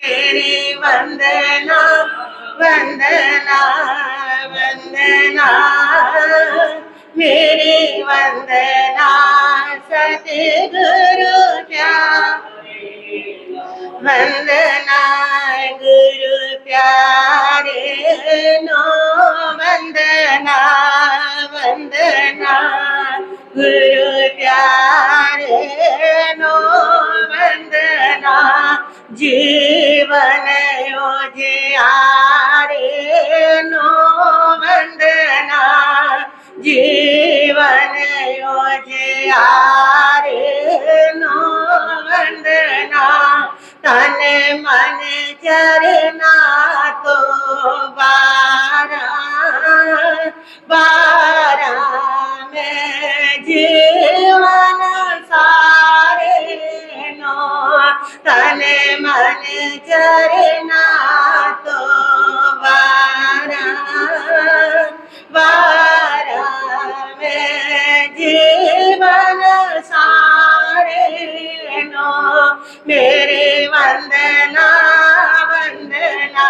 तेरी वंदना वंदना वंदना मेरी वंदना सतगुरु प्यारे वंदना गुरु प्यारे नो वंदना वंदना गुरु प्यारे नो वंदना जीवन उजियारे नो वंदना जीवन उजियारे नो वंदना तन मन चरना तो बारा बारा में जीवन सारे नो तन मन चरना तो बारा बारा में जीवन सारे नो मेरे वंदना वंदना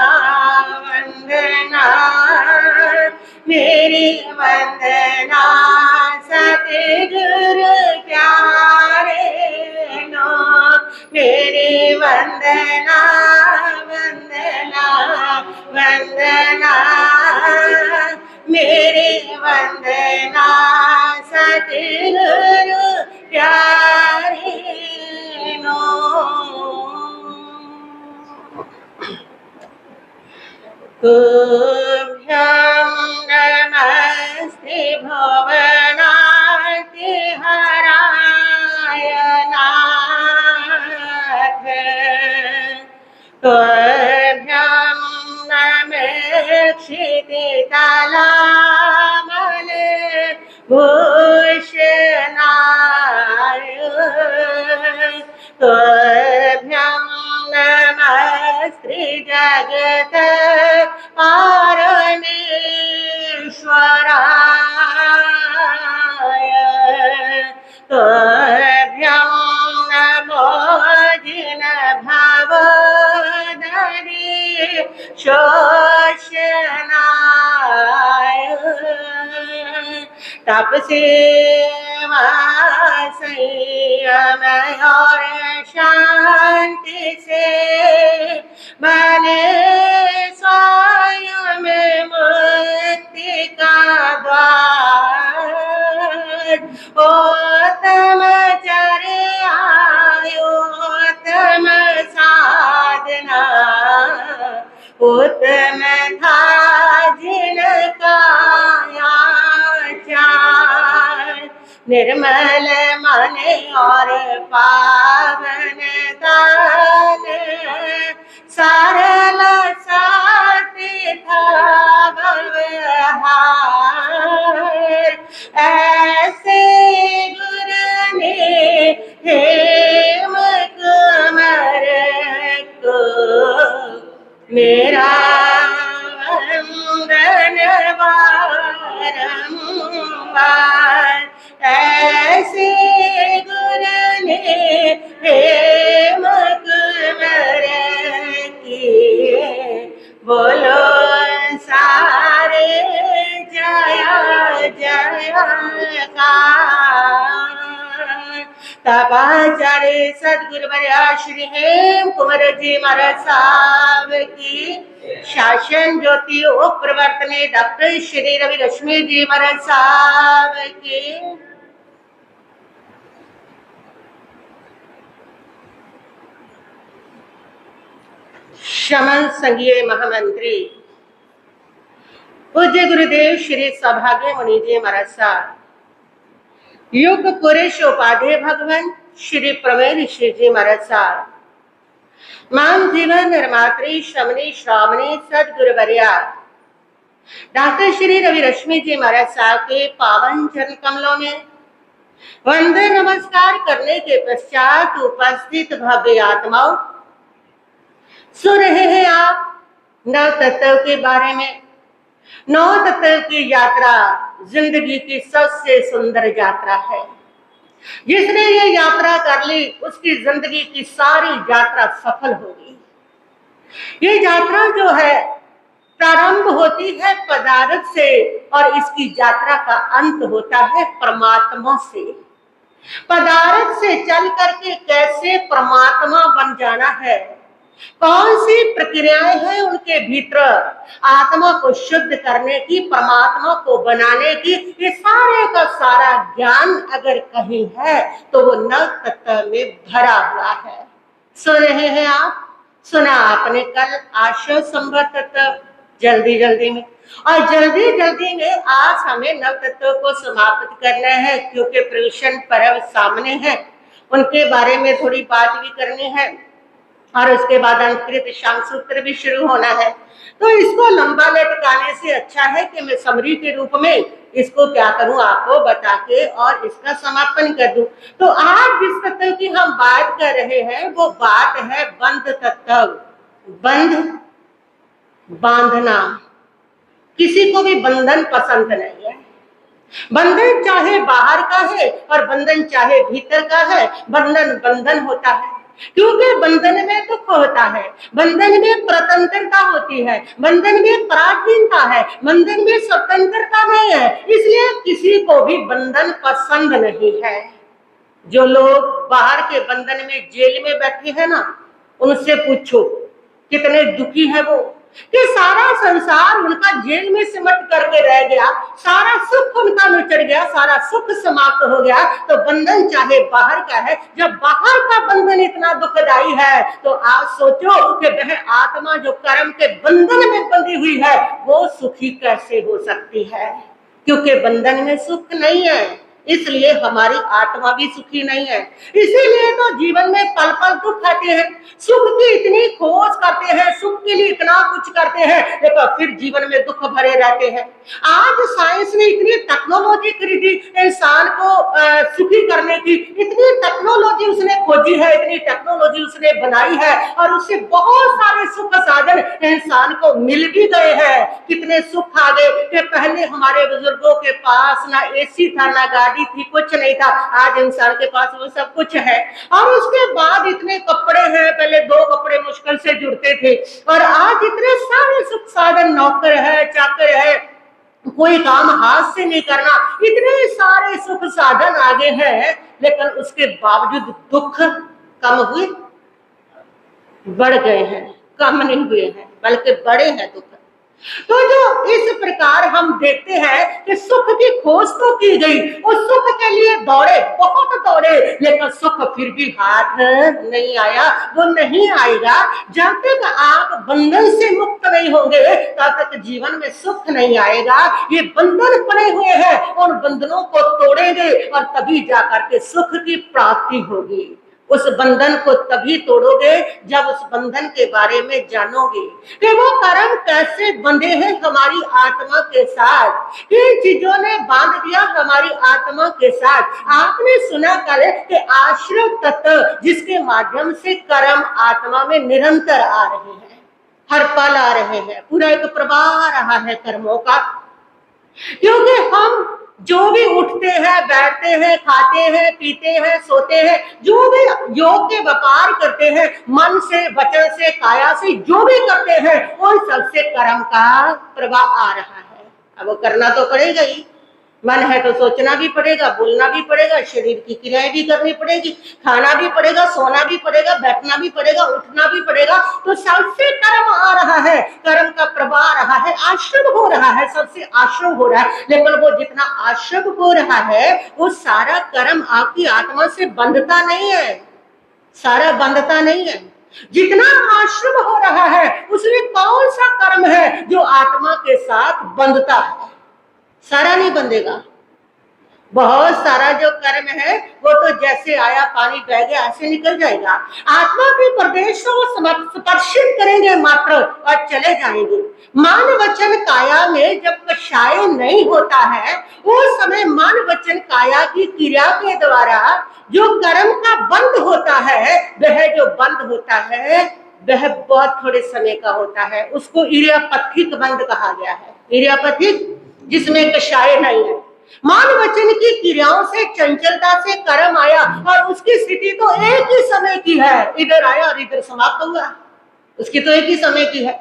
वंदना मेरी वंदना सतगुरु प्यारे नो मेरी वंदना वंदना वंदना मेरी वंदना सतगुरु प्यारे नो तुभ्यं नमस्ते भुवनार्ति हराय नाथ तुभ्यं नमः भूषणाय तुभ्यं नमस्ते जगत परमेश्वराय तुभ्यं नमो जिन भवदरि शोषणाय तप से संयम और शांति से बने स्वयं मुक्ति का द्वार उत्तम चर्यायोत्तम साधना उत्तम था जिनका आचार निर्मल मन और पावन तन सरल साथी था व्यवहार ऐसे गुरु ने हेम कुमार को मेरा वंदन बारंबार ऐसे गुरु ने हेम कुमार किए बोलो सारे जय जयकार तपाचार्य सदगुरु वर्या श्री हेम कुमार जी महाराज साहब की शासन ज्योति उप प्रवर्तने डॉक्टर श्री रवि रश्मि जी महाराज साहब की शमन संघीय महामंत्री पूज्य गुरुदेव श्री सौभाग्य मुनि जी महाराज साहब युग पुरुष उपाध्याय भगवान श्री प्रवीण ऋषि जी महाराज साहब मान जीवन निर्मात्री शमनी श्रावणी सदगुरु वर्या डॉक्टर श्री रवि रश्मि जी महाराज साहब के पावन चरण कमलों में वंदे नमस्कार करने के पश्चात उपस्थित भव्य आत्माओं सुन रहे हैं आप नव तत्व के बारे में। नौ तत्व की यात्रा जिंदगी की सबसे सुंदर यात्रा है। जिसने ये यात्रा कर ली उसकी जिंदगी की सारी यात्रा सफल होगी। ये यात्रा जो है प्रारंभ होती है पदार्थ से और इसकी यात्रा का अंत होता है परमात्मा से। पदार्थ से चल करके कैसे परमात्मा बन जाना है, कौन सी प्रक्रियाएं हैं उनके भीतर आत्मा को शुद्ध करने की, परमात्मा को बनाने की, ये सारे का सारा ज्ञान अगर कहीं है तो वो नव तत्व में भरा हुआ है। सुन रहे हैं आप? सुना आपने कल आश्रय संभव तत्व जल्दी जल्दी में, और जल्दी जल्दी में आज हमें नव तत्व को समाप्त करना है, क्योंकि प्रवेशन पर्व सामने है, उनके बारे में थोड़ी बात भी करनी है और उसके बाद अंतकृत शांग सूत्र भी शुरू होना है। तो इसको लंबा लटकाने से अच्छा है कि मैं समरी के रूप में इसको क्या करूं, आपको बता के और इसका समापन कर दूं। तो आज जिस तत्व की हम बात कर रहे हैं वो बात है बंध तत्व। बंध, बांधना, किसी को भी बंधन पसंद नहीं है। बंधन चाहे बाहर का है और बंधन चाहे भीतर का है, बंधन बंधन होता है, क्योंकि बंधन में दुख होता है, बंधन में स्वतंत्रता होती है, बंधन में पराधीनता है, बंधन में स्वतंत्रता नहीं है। इसलिए किसी को भी बंधन पसंद नहीं है। जो लोग बाहर के बंधन में जेल में बैठे हैं ना, उनसे पूछो कितने दुखी है वो, कि सारा संसार उनका जेल में सिमट करके रह गया, सारा सुख उनका नुचड़ गया, सारा सुख समाप्त हो गया। तो बंधन चाहे बाहर का है, जब बाहर का बंधन इतना दुखदाई है तो आप सोचो कि वह आत्मा जो कर्म के बंधन में बंधी हुई है वो सुखी कैसे हो सकती है, क्योंकि बंधन में सुख नहीं है, इसलिए हमारी आत्मा भी सुखी नहीं है। इसीलिए तो जीवन में पल पल दुख आते हैं, सुख की इतनी खोज करते हैं, सुख के लिए इतना कुछ करते हैं, लेकिन फिर जीवन में दुख भरे रहते हैं। आज साइंस ने इतनी टेक्नोलॉजी खरीदी इंसान को सुखी करने की, इतनी टेक्नोलॉजी उसने खोजी है, इतनी टेक्नोलॉजी उसने बनाई है और उससे बहुत सारे सुख साधन इंसान को मिल भी गए हैं। कितने सुख आ गए कि पहले हमारे बुजुर्गों के पास ना एसी था, ना गाड़ी थी, कुछ नहीं था, आज इंसान के पास वो सब कुछ है। और उसके बाद इतने कपड़े हैं, पहले 2 कपड़े मुश्किल से जुड़ते थे और आज इतने सारे सुख साधन, नौकर है, चाकर है, कोई काम हाथ से नहीं करना, इतने सारे सुख साधन आगे हैं, लेकिन उसके बावजूद दुख कम हुए, बढ़ गए हैं, कम नहीं हुए हैं, बल्कि बड़े हैं दुख। तो जो इस प्रकार हम देखते हैं कि सुख की खोज तो की गई, उस सुख के लिए दौड़े, बहुत दौड़े, लेकिन सुख फिर भी हाथ नहीं आया, वो नहीं आएगा। जब तक आप बंधन से मुक्त नहीं होंगे तब तक जीवन में सुख नहीं आएगा। ये बंधन बने हुए हैं, उन बंधनों को तोड़ेंगे और तभी जाकर के सुख की प्राप्ति होगी। उस बंधन को तभी तोड़ोगे जब उस बंधन के बारे में जानोगे कि वो कर्म कैसे बंधे हैं हमारी आत्मा के साथ, किन चीजों ने बांध दिया हमारी आत्मा के साथ। आपने सुना कल कि आश्रय तत्व जिसके माध्यम से कर्म आत्मा में निरंतर आ रहे हैं, हर पल आ रहे हैं, पूरा एक प्रवाह रहा है कर्मों का। क्योंकि हम जो भी उठते हैं, बैठते हैं, खाते हैं, पीते हैं, सोते हैं, जो भी योग के व्यापार करते हैं, मन से, वचन से, काया से जो भी करते हैं, उन सबसे कर्म का प्रभाव आ रहा है। अब वो करना तो पड़ेगा ही, मन है तो सोचना भी पड़ेगा, बोलना भी पड़ेगा, शरीर की क्रियाएं भी करनी पड़ेगी, खाना भी पड़ेगा, सोना भी पड़ेगा, बैठना भी पड़ेगा, उठना भी पड़ेगा। तो सबसे कर्म आ रहा है, कर्म का प्रवाह आ रहा है, आश्रम हो रहा है, सबसे आश्रम हो रहा है। लेकिन वो जितना आश्रम हो रहा है वो सारा कर्म आपकी आत्मा से बंधता नहीं है, सारा बंधता नहीं है। जितना आश्रम हो रहा है उसमें कौन सा कर्म है जो आत्मा के साथ बंधता है? सारा नहीं बंधेगा। बहुत सारा जो कर्म है वो तो जैसे आया पानी बह गया ऐसे निकल जाएगा। आत्मा के प्रदेश को स्पर्शित करेंगे मात्र और चले जाएंगे। मान वचन काया में जब कषाय नहीं होता है उस समय मान वचन काया की क्रिया के द्वारा जो कर्म का बंध होता है, वह जो बंद होता है वह बहुत थोड़े समय का होता है। उसको इरियापथिक बंध कहा गया है। इरियापथिक जिसमें कषाय नहीं है। मान वचन की क्रियाओं से, चंचलता से कर्म आया और उसकी स्थिति तो एक ही समय की है, इधर आया और इधर समाप्त हुआ। उसकी तो एक ही समय की है।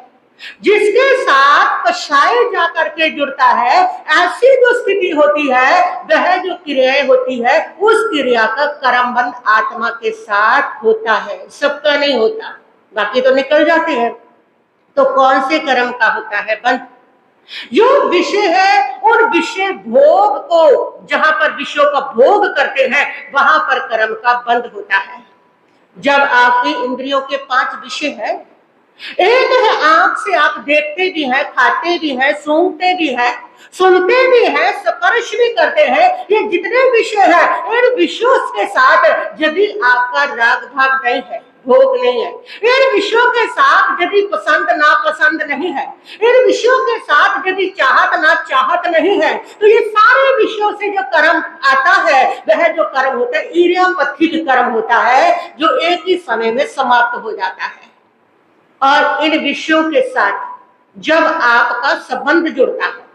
जिसके साथ कषाय जा करके जुड़ता है, ऐसी जो स्थिति होती है, वह जो क्रियाएं होती है, उस क्रिया का कर्मबंध आत्मा के साथ होता है। सबका नहीं होता, बाकी तो निकल जाते हैं। तो कौन से कर्म का होता है बंध? जो विषय है, उन विषय भोग को, जहां पर विषयों का भोग करते हैं, वहां पर कर्म का बंध होता है। जब आपकी इंद्रियों के 5 विषय है, एक है आंख से आप देखते भी हैं, खाते भी हैं, सूंघते भी हैं, सुनते भी हैं, स्पर्श भी करते हैं। ये जितने विषय हैं, इन विषयों के साथ यदि आपका राग भाव नहीं है, भोग नहीं है, इन विषयों के साथ यदि पसंद नापसंद नहीं है, इन विषयों के साथ यदि चाहत ना चाहत नहीं है, तो ये सारे विषयों से जो कर्म आता है, वह जो कर्म होता है इरियमपथिक कर्म होता है, जो एक ही समय में समाप्त हो जाता है। और इन विषयों के साथ जब आपका संबंध जुड़ता है,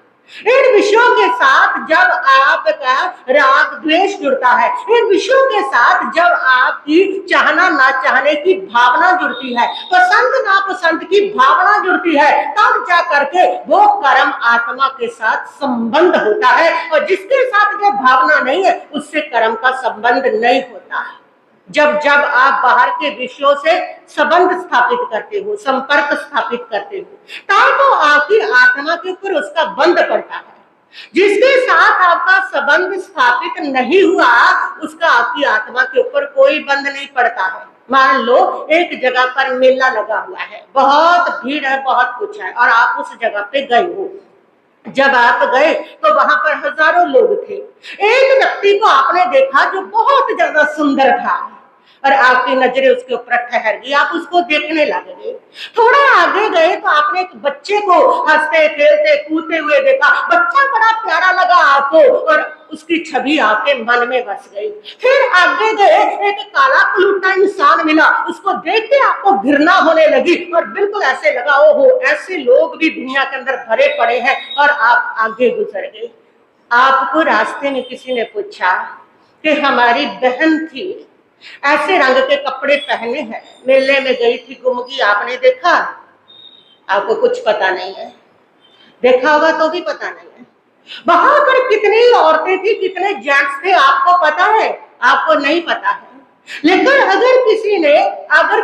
इन विषयों के साथ जब आपका राग द्वेष जुड़ता है, इन विषयों के साथ जब आपकी चाहना ना चाहने की भावना जुड़ती है, पसंद नापसंद की भावना जुड़ती है, तब जा करके वो कर्म आत्मा के साथ संबंध होता है। और जिसके साथ जो भावना नहीं है, उससे कर्म का संबंध नहीं होता है। जब जब आप बाहर के विषयों से संबंध स्थापित करते हो, संपर्क स्थापित करते हो, तब तो आपकी आत्मा के ऊपर उसका बंध पड़ता है। जिसके साथ आपका संबंध स्थापित नहीं हुआ, उसका आपकी आत्मा के ऊपर कोई बंध नहीं पड़ता है। मान लो एक जगह पर मेला लगा हुआ है, बहुत भीड़ है, बहुत कुछ है, और आप उस जगह पे गए हो। जब आप गए तो वहां पर हजारों लोग थे। एक व्यक्ति को आपने देखा जो बहुत ज्यादा सुंदर था, और आपकी नजरें उसके ऊपर ठहर गई, आप उसको देखने लगे। थोड़ा आगे गए तो आपने एक बच्चे को हंसते खेलते कूदते हुए देखा। बच्चा बड़ा प्यारा लगा आपको, और उसकी छवि आपके मन में बस गई। फिर आगे गए, एक काला कुलूटा इंसान मिला, उसको देख के आपको घृणा होने लगी, और बिल्कुल ऐसे लगा ओहो, ऐसे लोग भी दुनिया के अंदर भरे पड़े हैं, और आप आगे गुजर गए। आपको रास्ते में किसी ने पूछा कि हमारी बहन थी, ऐसे रंग के कपड़े पहने हैं, मेले में गई थी, गुम गई, आपने देखा? आपको कुछ पता नहीं है, देखा होगा तो भी पता नहीं है। वहां पर कितनी औरतें थी, कितने जेंट्स थे, आपको पता है? आपको नहीं पता है। लेकिन अगर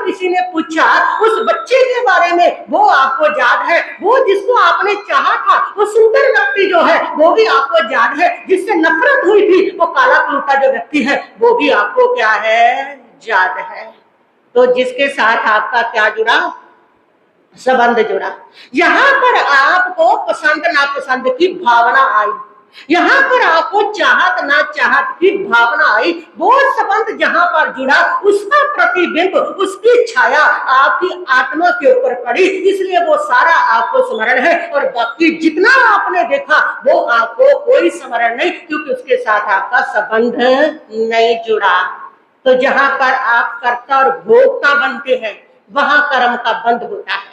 किसी ने पूछा उस बच्चे के बारे में, वो आपको याद है? वो जिसको आपने चाहा था, वो सुंदर व्यक्ति जो है, वो भी आपको याद है? जिससे नफरत हुई थी, वो काला कुर्ता जो व्यक्ति है, वो भी आपको क्या है? याद है। तो जिसके साथ आपका क्या जुड़ा? संबंध जुड़ा। यहाँ पर आपको पसंद नापसंद की भावना आई, यहाँ पर आपको चाहत ना चाहत की भावना आई। वो संबंध जहां पर जुड़ा, उसका प्रतिबिंब, उसकी छाया आपकी आत्मा के ऊपर पड़ी, इसलिए वो सारा आपको स्मरण है। और बाकी जितना आपने देखा वो आपको कोई स्मरण नहीं, क्योंकि उसके साथ आपका संबंध नहीं जुड़ा। तो जहां पर आप कर्ता और भोक्ता बनते हैं, वहां कर्म का बंध होता है।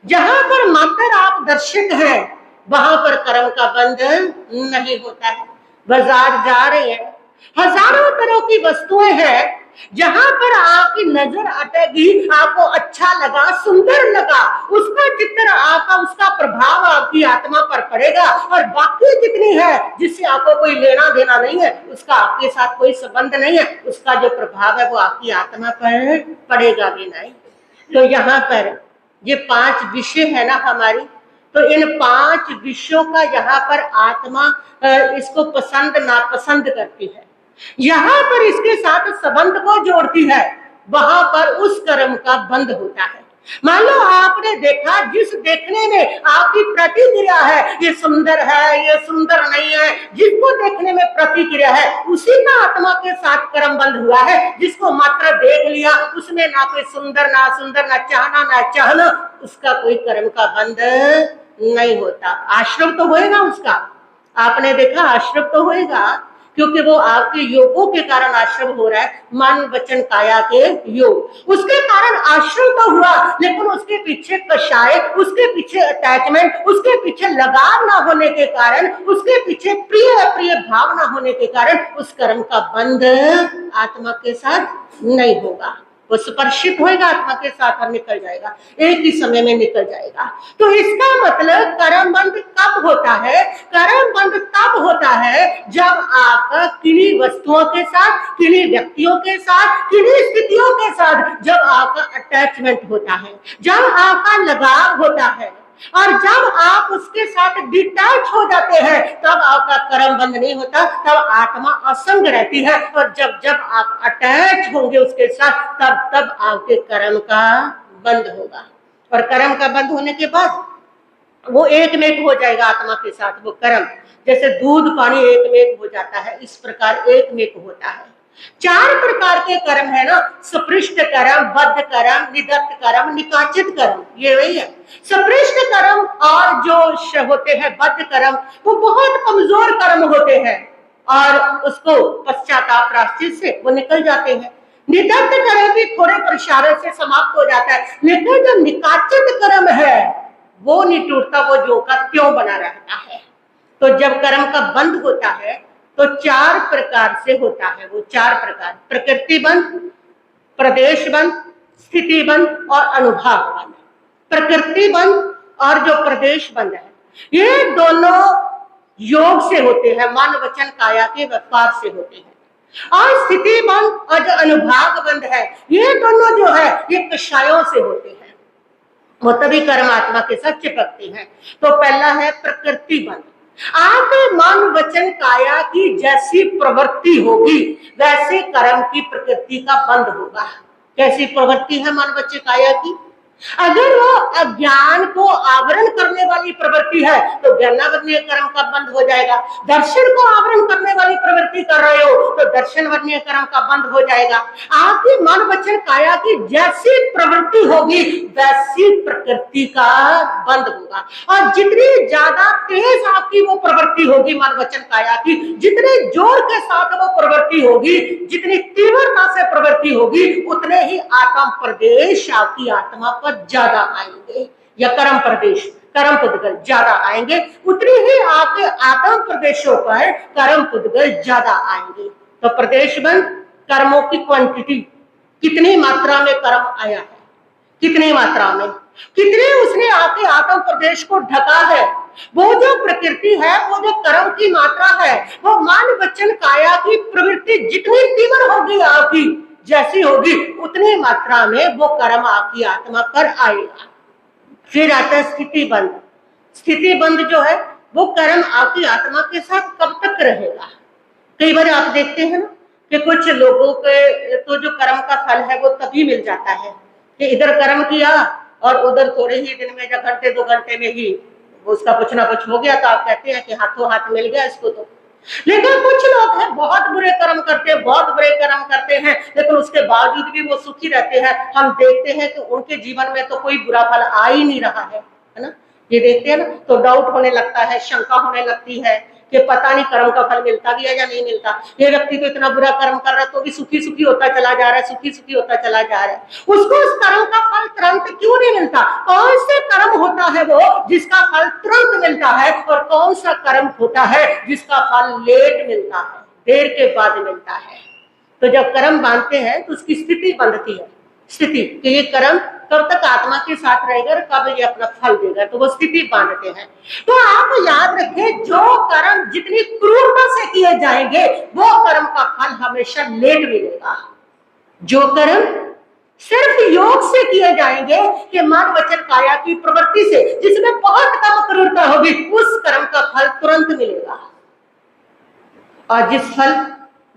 जहां पर मात्र आप दर्शक हैं, वहां पर कर्म का बंध नहीं होता है। बाजार जा रहे हैं, हजारों तरह की वस्तुएं हैं, जहां पर आपकी नजर अटेगी, आपको अच्छा लगा, सुंदर लगा, उसका चित्र आपका, उसका प्रभाव आपकी आत्मा पर पड़ेगा। और बाकी जितनी है जिससे आपको कोई लेना देना नहीं है, उसका आपके साथ कोई संबंध नहीं है, उसका जो प्रभाव है वो आपकी आत्मा पर पड़ेगा भी नहीं। तो यहाँ पर ये 5 विषय है ना हमारी, तो इन 5 विषयों का यहाँ पर आत्मा इसको पसंद नापसंद करती है, यहाँ पर इसके साथ संबंध को जोड़ती है, वहां पर उस कर्म का बंध होता है। मान लो आपने देखा, जिस देखने में आपकी प्रतिक्रिया है, ये सुंदर है, ये सुंदर नहीं है, जिसको देखने में प्रतिक्रिया है, उसी का आत्मा के साथ कर्म बंध हुआ है। जिसको मात्र देख लिया, उसमें ना कोई सुंदर ना सुंदर, ना चाहना ना चाहना, उसका कोई कर्म का बंध नहीं होता। आश्रम तो होएगा उसका, आपने देखा आश्रम तो होएगा, क्योंकि वो आपके योगों के कारण आश्रम हो रहा है, मन वचन काया के योग, उसके कारण आश्रम तो हुआ। लेकिन उसके पीछे कषाय, उसके पीछे अटैचमेंट, उसके पीछे लगाव ना होने के कारण, उसके पीछे प्रिय अप्रिय भाव ना होने के कारण उस कर्म का बंध आत्मा के साथ नहीं होगा। वो स्पर्शित होएगा आत्मा के साथ और निकल जाएगा, एक ही समय में निकल जाएगा। तो इसका मतलब कर्म बंध कब होता है? कर्म बंध तब होता है जब आपका किन्हीं वस्तुओं के साथ, किन्हीं व्यक्तियों के साथ, किन्हीं स्थितियों के साथ जब आपका अटैचमेंट होता है, जब आपका लगाव होता है, और जब आप उसके साथ डिटैच हो जाते हैं तब आपका कर्म बंद नहीं होता, तब आत्मा असंग रहती है। और जब जब आप अटैच होंगे उसके साथ तब तब आपके कर्म का बंद होगा। और कर्म का बंद होने के बाद वो एक में एक हो जाएगा आत्मा के साथ। वो कर्म जैसे दूध पानी एक में एक हो जाता है, इस प्रकार एक में एक होता है। 4 प्रकार के कर्म है ना, सपृष्ट कर्म, बद्ध कर्म, निदत्त कर्म, निकाचित कर्म, ये वही है। सपृष्ट कर्म और जो होते हैं बद्ध कर्म, वो बहुत कमजोर कर्म होते हैं और उसको पश्चाताप प्रायश्चित से वो निकल जाते हैं। निदत्त कर्म भी थोड़े प्रसारण से समाप्त हो जाता है, लेकिन जो निकाचित कर्म है वो नहीं टूटता, वो जो का त्यों बना रहता है। तो जब कर्म का बंद होता है तो 4 प्रकार से होता है। वो 4 प्रकार, प्रकृति बंध, प्रदेश बंध, स्थिति बंध और अनुभाव बंध। प्रकृति बंध और जो प्रदेश बंध है ये दोनों योग से होते हैं, मन वचन काया के व्यापार से होते हैं। और स्थिति बंध और जो अनुभाव बंध है ये दोनों जो है ये कषायों से होते हैं, वो तभी कर्म आत्मा के साथ चिपकते हैं। तो पहला है प्रकृति बंध। आपके मन वचन काया की जैसी प्रवृत्ति होगी वैसे कर्म की प्रकृति का बंध होगा। कैसी प्रवृत्ति है मन वचन काया की? अगर वो अज्ञान को आवरण करने वाली प्रवृत्ति है तो ज्ञानावरणीय कर्म का बंद हो जाएगा। दर्शन को आवरण करने वाली प्रवृत्ति कर रहे हो तो दर्शन वर्णीय कर्म का बंद हो जाएगा। आपकी मन वचन काया की जैसी प्रवृत्ति होगी वैसी प्रकृति का बंद होगा। और जितनी ज्यादा तेज आपकी वो प्रवृत्ति होगी मन वचन काया की, जितने जोर के साथ वो प्रवृत्ति होगी, जितनी तीव्रता से प्रवृत्ति होगी, उतने ही आत्म प्रदेश आपकी आत्मा पर ज्यादा आएंगे, या कर्म प्रदेश, कर्म पुद्गल ज्यादा आएंगे, उतनी ही आपके आत्म प्रदेशों पर कर्म पुद्गल ज्यादा आएंगे। तो प्रदेश बंध, कर्मों की क्वांटिटी, कितनी मात्रा में कर्म आया है, कितनी मात्रा में, कितने उसने आपके आत्म प्रदेश को ढका है। वो जो प्रकृति है, वो जो कर्म की मात्रा है, वो मन वचन काया की प्रवृत्ति जितनी तीव्र होगी आपकी जैसी होगी उतनी मात्रा में वो कर्म आपकी आत्मा पर आएगा। फिर आता है स्थिति बंध। स्थिति बंध जो है वो कर्म आपकी आत्मा के साथ कब तक रहेगा? कई बार आप देखते हैं ना कि कुछ लोगों के तो जो कर्म का फल है वो तभी मिल जाता है कि इधर कर्म किया और उधर थोड़े ही दिन में, या घंटे 2 घंटे में ही उसका कुछ ना कुछ हो गया, तो आप कहते हैं कि हाथों हाथ मिल गया इसको। तो लेकिन कुछ लोग हैं बहुत बुरे कर्म करते हैं, बहुत बुरे कर्म करते हैं, लेकिन उसके बावजूद भी वो सुखी रहते हैं। हम देखते हैं कि उनके जीवन में तो कोई बुरा फल आ ही नहीं रहा है ना। ये देखते हैं ना तो डाउट होने लगता है, शंका होने लगती है कि पता नहीं कर्म का फल मिलता भी है या नहीं मिलता। ये व्यक्ति तो इतना बुरा कर्म कर रहा है तो भी सुखी सुखी होता चला जा रहा है, सुखी सुखी होता चला जा रहा है। उसको उस कर्म का फल तुरंत क्यों नहीं मिलता? कौन से कर्म होता है वो जिसका फल तुरंत मिलता है, और कौन सा कर्म होता है जिसका फल लेट मिलता है, देर के बाद मिलता है? तो जब कर्म बांधते हैं तो उसकी स्थिति बनती है, स्थिति कि ये कर्म कब तक आत्मा के साथ रहेगा और कब ये अपना फल देगा, तो वो स्थिति बांधते हैं। तो आप याद रखें, जो कर्म जितनी क्रूरता से किए जाएंगे वो कर्म का फल हमेशा लेट मिलेगा। जो कर्म सिर्फ योग से किए जाएंगे कि मन वचन काया की प्रवृत्ति से, जिसमें बहुत कम क्रूरता होगी, उस कर्म का फल तुरंत मिलेगा। और जिस फल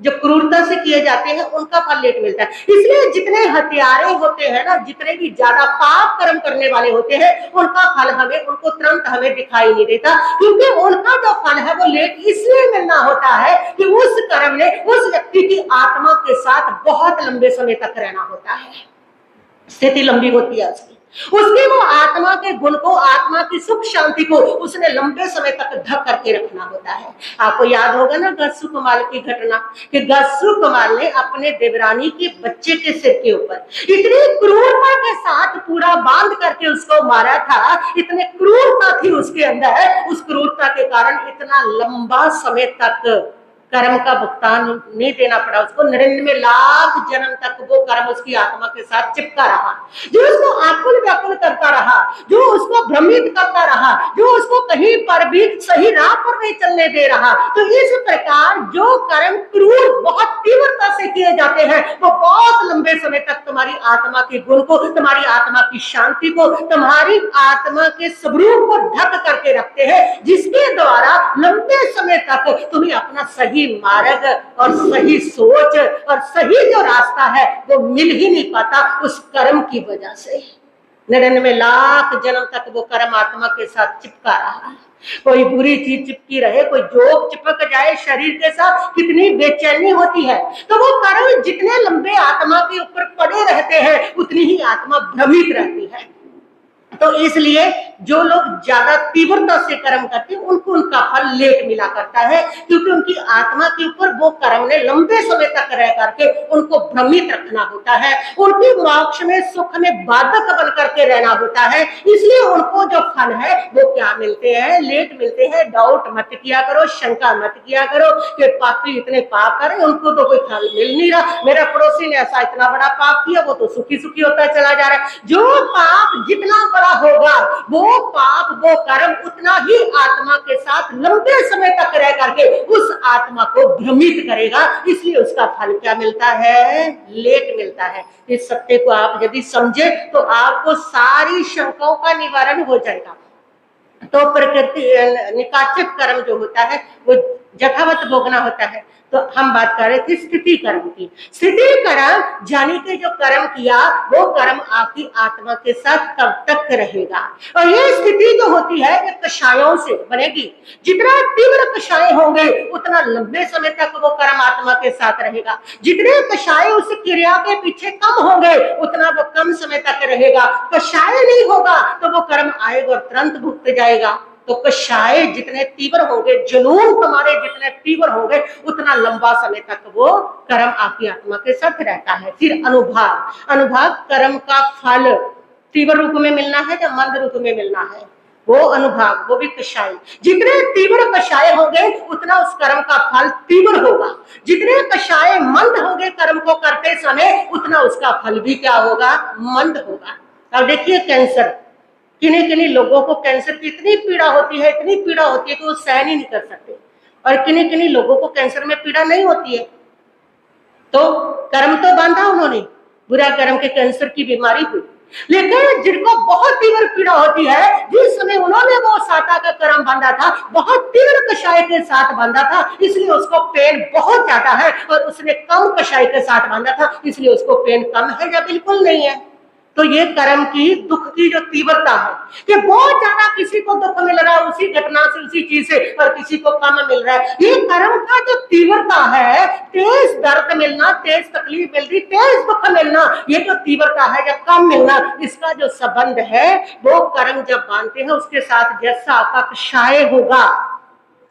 जो क्रूरता से किए जाते हैं उनका फल लेट मिलता है। इसलिए जितने हत्यारे होते हैं ना, जितने भी ज्यादा पाप कर्म करने वाले होते हैं, उनका फल उनको तुरंत हमें दिखाई नहीं देता, क्योंकि उनका जो फल है वो लेट इसलिए मिलना होता है कि उस कर्म ने उस व्यक्ति की आत्मा के साथ बहुत लंबे समय तक रहना होता है। स्थिति लंबी होती है उसकी वो आत्मा के गुण को, आत्मा की सुख शांति को उसने लंबे समय तक ढक करके रखना होता है। आपको याद होगा ना गस्सु कमाल की घटना, कि गस्सु कमाल ने अपने देवरानी के बच्चे के सिर के ऊपर इतनी क्रूरता के साथ पूरा बांध करके उसको मारा था। इतने क्रूरता थी उसके अंदर, उस क्रूरता के कारण इतना लंबा समय तक कर्म का भुगतान नहीं देना पड़ा उसको। 99 लाख जन्म तक वो कर्म उसकी आत्मा के साथ चिपका रहा, जो उसको आकुल व्याकुल करता रहा, जो उसको भ्रमित करता रहा, जो उसको कहीं पर भी सही राह पर नहीं चलने दे रहा। तो इस प्रकार जो कर्म क्रूर बहुत तीव्रता से किए जाते हैं वो बहुत लंबे समय तक तुम्हारी आत्मा के गुण को, तुम्हारी आत्मा की शांति को, तुम्हारी आत्मा के स्वरूप को ढक करके रखते हैं, जिसके द्वारा लंबे समय तक तुम्हें अपना सही मार्ग और सही सोच और सही जो रास्ता है वो मिल ही नहीं पाता उस कर्म की वजह से। 99 लाख जन्म तक वो कर्म आत्मा के साथ चिपका रहा। कोई बुरी चीज चिपकी रहे, कोई जोक चिपक जाए शरीर के साथ, कितनी बेचैनी होती है। तो वो कर्म जितने लंबे आत्मा के ऊपर पड़े रहते हैं उतनी ही आत्मा भ्रमित रहती है। तो इसलिए जो लोग ज्यादा तीव्रता से कर्म करते हैं उनको उनका फल लेट मिला करता है, क्योंकि उनकी आत्मा के ऊपर वो कर्म ने लंबे समय तक रह करके उनको भ्रमित रखना होता है, उनकी मोक्ष में सुख में बाधक बन करके रहना होता है। इसलिए उनको जो फल है वो क्या मिलते हैं, लेट मिलते हैं। डाउट मत किया करो, शंका मत किया करो कि पापी इतने पाप करें उनको तो कोई फल मिल नहीं रहा, मेरा पड़ोसी ने ऐसा इतना बड़ा पाप किया वो तो सुखी सुखी होता चला जा रहा है। जो पाप जितना बड़ा होगा वो पाप वो कर्म उतना ही आत्मा के साथ लंबे समय तक रह करके उस आत्मा को भ्रमित करेगा, इसलिए उसका फल क्या मिलता है, लेट मिलता है। इस सत्य को आप यदि समझे तो आपको सारी शंकाओं का निवारण हो जाएगा। तो प्रकृति निकाचित कर्म जो होता है वो यथावत भोगना होता है। तो हम बात कर रहे थे स्थिति कर्म की। स्थिति कर्म जानी के जो कर्म किया वो कर्म आपकी आत्मा के साथ कब तक रहेगा। और ये स्थिति जो होती है ये कषायों से बनेगी। जितना तीव्र कषाय होंगे उतना लंबे समय तक वो कर्म आत्मा के साथ रहेगा। जितने कषाय उस क्रिया के पीछे कम होंगे उतना वो कम समय तक रहेगा। कषाय नहीं होगा तो वो कर्म आएगा और तुरंत भुगत जाएगा। तो कषाय जितने तीव्र होंगे, जुनून तुम्हारे जितने तीव्र होंगे उतना लंबा समय तक वो कर्म आपकी आत्मा के साथ रहता है। फिर अनुभाग, अनुभाग कर्म का फल तीव्र रूप में मिलना है या मंद रूप में मिलना है, वो अनुभाग, वो भी कषाय। जितने तीव्र कषाय होंगे उतना उस कर्म का फल तीव्र होगा। जितने कषाय मंद होंगे कर्म को करते समय उतना उसका फल भी क्या होगा, मंद होगा। अब देखिए कैंसर, किन्हीं किन्हीं लोगों को कैंसर की इतनी पीड़ा होती है, इतनी पीड़ा होती है कि वो सहन ही नहीं कर सकते, और किन्हीं किन्हीं लोगों को कैंसर में पीड़ा नहीं होती है। तो कर्म तो बांधा उन्होंने, बुरा कर्म के कैंसर की बीमारी हुई। लेकिन जिनको बहुत तीव्र पीड़ा होती है, जिस समय उन्होंने वो साता का कर्म बांधा था, बहुत तीव्र कषाय के साथ बांधा था, इसलिए उसको पेन बहुत ज्यादा है, और उसने कम कषाय के साथ बांधा था इसलिए उसको पेन कम है या बिल्कुल नहीं है। तो ये कर्म की दुख की जो तीव्रता है कि बहुत ज्यादा किसी को दुख मिल रहा है उसी घटना से, उसी चीज से, और किसी को कम मिल रहा है। ये कर्म का जो तीव्रता है, तेज दर्द मिलना, तेज तकलीफ मिल रही, तेज दुख मिलना, ये जो तीव्रता है या कम मिलना, इसका जो संबंध है वो कर्म जब बांधते हैं उसके साथ जैसा आपका कषाय होगा,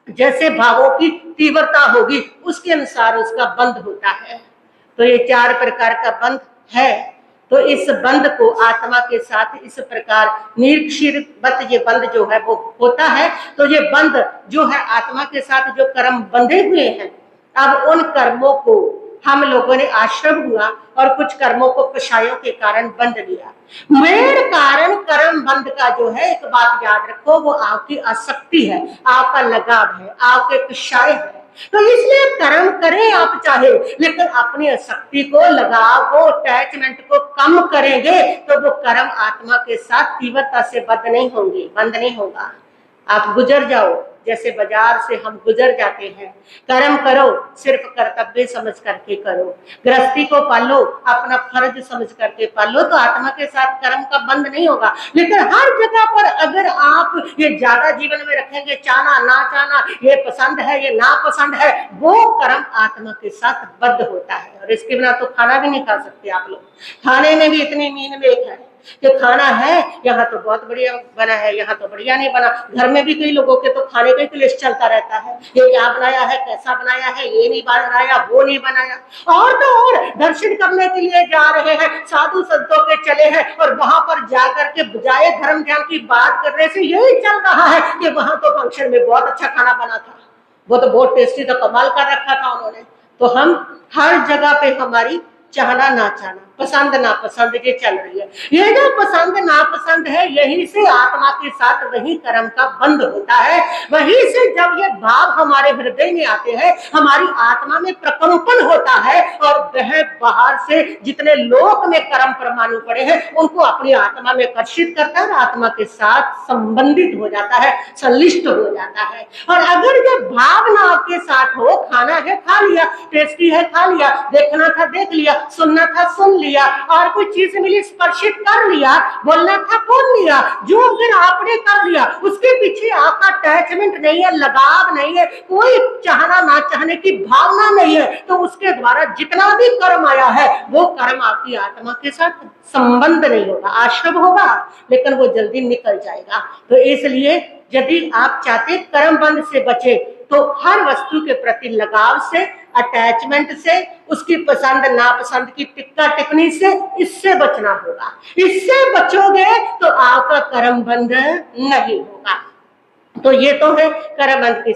जैसे भावों की तीव्रता होगी उसके अनुसार उसका बंध होता है। तो ये 4 प्रकार का बंध है। तो इस बंध को आत्मा के साथ इस प्रकार निरीक्षित ये बंध जो है वो होता है। तो ये बंध जो है आत्मा के साथ जो कर्म बंधे हुए हैं, अब उन कर्मों को हम लोगों ने आश्रम हुआ और कुछ कर्मों को कषायों के कारण बंध लिया। मेन कारण कर्म बंध का जो है, एक बात याद रखो, वो आपकी आसक्ति है, आपका लगाव है, आपके कषाय है। तो इसलिए कर्म करें आप चाहे, लेकिन अपनी आसक्ति को, लगाव को, अटैचमेंट को कम करेंगे तो वो कर्म आत्मा के साथ तीव्रता से बंद नहीं होंगे, बंद नहीं होगा। आप गुजर जाओ, जैसे बाजार से हम गुजर जाते हैं, कर्म करो सिर्फ कर्तव्य समझ करके करो, गृहस्थी को पालो अपना फर्ज समझ करके पालो, तो आत्मा के साथ कर्म का बंध नहीं होगा। लेकिन हर जगह पर अगर आप ये ज्यादा जीवन में रखेंगे, चाहना ना चाहना, ये पसंद है ये ना पसंद है, वो कर्म आत्मा के साथ बद्ध होता है। और इसके बिना तो खाना भी नहीं खा सकते आप लोग। खाने में भी इतनी मीन मेख है कि खाना है यहाँ तो बहुत बढ़िया बना है, यहाँ तो बढ़िया नहीं बना। घर में भी कई लोगों के तो खाने का ही क्लेश चलता रहता है, ये क्या बनाया है, कैसा बनाया है, ये नहीं बनाया, वो नहीं बनाया। और तो और दर्शन करने के लिए जा रहे हैं, साधु संतों के चले हैं, और वहां पर जाकर के बजाय धर्म ध्यान की बात करने से यही चल रहा है कि वहां तो फंक्शन में बहुत अच्छा खाना बना था, वो तो बहुत टेस्टी, तो कमाल कर रखा था उन्होंने। तो हम हर जगह पे हमारी चाहना ना चाहना, पसंद नापसंद ये चल रही है। ये जो पसंद नापसंद है, यही से आत्मा के साथ वही कर्म का बंध होता है। वहीं से जब ये भाव हमारे हृदय में आते हैं, हमारी आत्मा में प्रकंपन होता है, और वह बाहर से जितने लोक में कर्म परमाणु पड़े हैं उनको अपनी आत्मा में आकर्षित करता है, आत्मा के साथ संबंधित हो जाता है, संलिष्ट हो जाता है। और अगर ये भावना आपके साथ हो, खाना है खा लिया, टेस्टी है खा लिया, देखना था देख लिया, सुनना था सुन लिया, और कोई चीज मिली स्पर्शित कर लिया, बोलना था बोल लिया, जो फिर आपने कर लिया, उसके पीछे आपका अटैचमेंट नहीं है, लगाव नहीं है, कोई चाहना ना चाहने की भावना नहीं है, तो उसके द्वारा जितना भी कर्म आया है वो कर्म आपकी आत्मा के साथ संबंध नहीं होगा, आश्रम होगा, लेकिन वो जल्दी निकल जाएगा। तो इसलिए यदि आप चाहते कर्म बंध से बचे, तो हर वस्तु के प्रति लगाव से, अटैचमेंट से, उसकी पसंद नापसंद की टिक्का टिप्पणी से, इससे बचना होगा। इससे बचोगे तो आपका कर्म बंध नहीं होगा। तो ये तो है कर्म बंध की